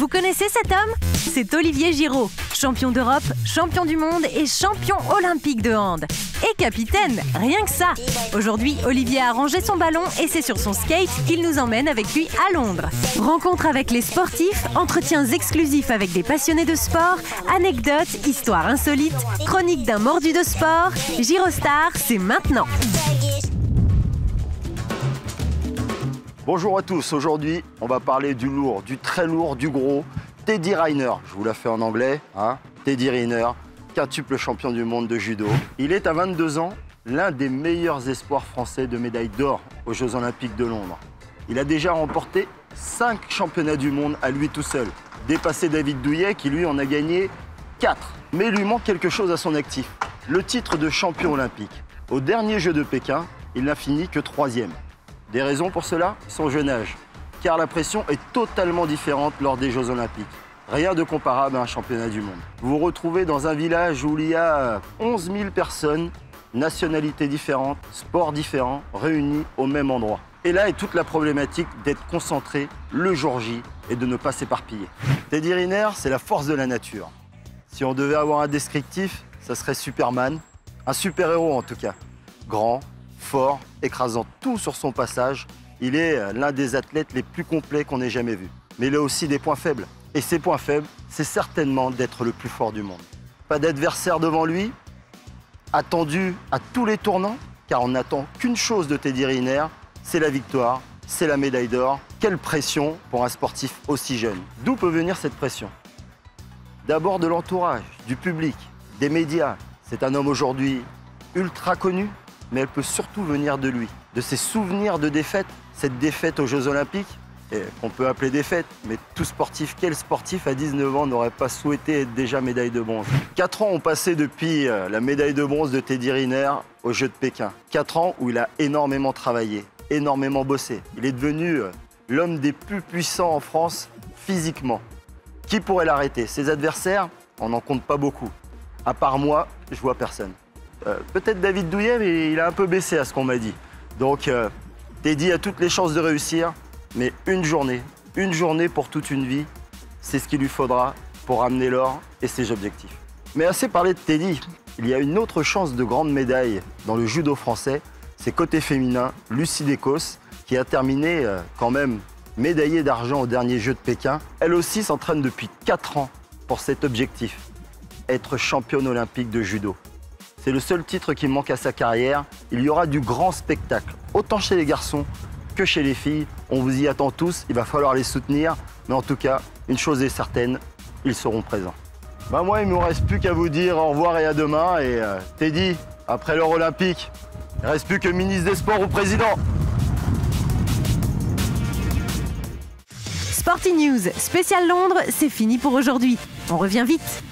Vous connaissez cet homme? C'est Olivier Giraud, champion d'Europe, champion du monde et champion olympique de hand. Et capitaine, rien que ça. Aujourd'hui, Olivier a rangé son ballon et c'est sur son skate qu'il nous emmène avec lui à Londres. Rencontre avec les sportifs, entretiens exclusifs avec des passionnés de sport, anecdotes, histoires insolites, chroniques d'un mordu de sport. Girostar, c'est maintenant. Bonjour à tous, aujourd'hui on va parler du lourd, du très lourd, du gros, Teddy Riner. Je vous la fais en anglais, hein. Teddy Riner, quintuple champion du monde de judo. Il est à 22 ans l'un des meilleurs espoirs français de médaille d'or aux Jeux Olympiques de Londres. Il a déjà remporté 5 championnats du monde à lui tout seul, dépassé David Douillet qui lui en a gagné 4. Mais il lui manque quelque chose à son actif, le titre de champion olympique. Au dernier Jeux de Pékin, il n'a fini que 3e. Des raisons pour cela? Son jeune âge, car la pression est totalement différente lors des Jeux Olympiques. Rien de comparable à un championnat du monde. Vous vous retrouvez dans un village où il y a 11 000 personnes, nationalités différentes, sports différents, réunis au même endroit. Et là est toute la problématique d'être concentré le jour J et de ne pas s'éparpiller. Teddy Riner, c'est la force de la nature. Si on devait avoir un descriptif, ça serait Superman, un super-héros en tout cas. Grand, fort, écrasant tout sur son passage, il est l'un des athlètes les plus complets qu'on ait jamais vu. Mais il a aussi des points faibles. Et ses points faibles, c'est certainement d'être le plus fort du monde. Pas d'adversaire devant lui, attendu à tous les tournants, car on n'attend qu'une chose de Teddy Riner, c'est la victoire, c'est la médaille d'or. Quelle pression pour un sportif aussi jeune. D'où peut venir cette pression? D'abord de l'entourage, du public, des médias. C'est un homme aujourd'hui ultra connu, mais elle peut surtout venir de lui, de ses souvenirs de défaite. Cette défaite aux Jeux Olympiques, qu'on peut appeler défaite, mais tout sportif, quel sportif à 19 ans n'aurait pas souhaité être déjà médaille de bronze? 4 ans ont passé depuis la médaille de bronze de Teddy Riner aux Jeux de Pékin. 4 ans où il a énormément travaillé, énormément bossé. Il est devenu l'homme des plus puissants en France physiquement. Qui pourrait l'arrêter? Ses adversaires, on n'en compte pas beaucoup. À part moi, je vois personne. Peut-être David Douillet, mais il a un peu baissé à ce qu'on m'a dit. Donc, Teddy a toutes les chances de réussir, mais une journée pour toute une vie, c'est ce qu'il lui faudra pour ramener l'or et ses objectifs. Mais assez parlé de Teddy, il y a une autre chance de grande médaille dans le judo français, c'est côté féminin, Lucie Décos, qui a terminé quand même médaillée d'argent aux derniers Jeux de Pékin. Elle aussi s'entraîne depuis 4 ans pour cet objectif, être championne olympique de judo. C'est le seul titre qui manque à sa carrière. Il y aura du grand spectacle, autant chez les garçons que chez les filles. On vous y attend tous, il va falloir les soutenir. Mais en tout cas, une chose est certaine, ils seront présents. Moi, il ne me reste plus qu'à vous dire au revoir et à demain. Et Teddy, après l'or olympique, il ne reste plus que ministre des Sports ou président. Sporty News, spécial Londres, c'est fini pour aujourd'hui. On revient vite.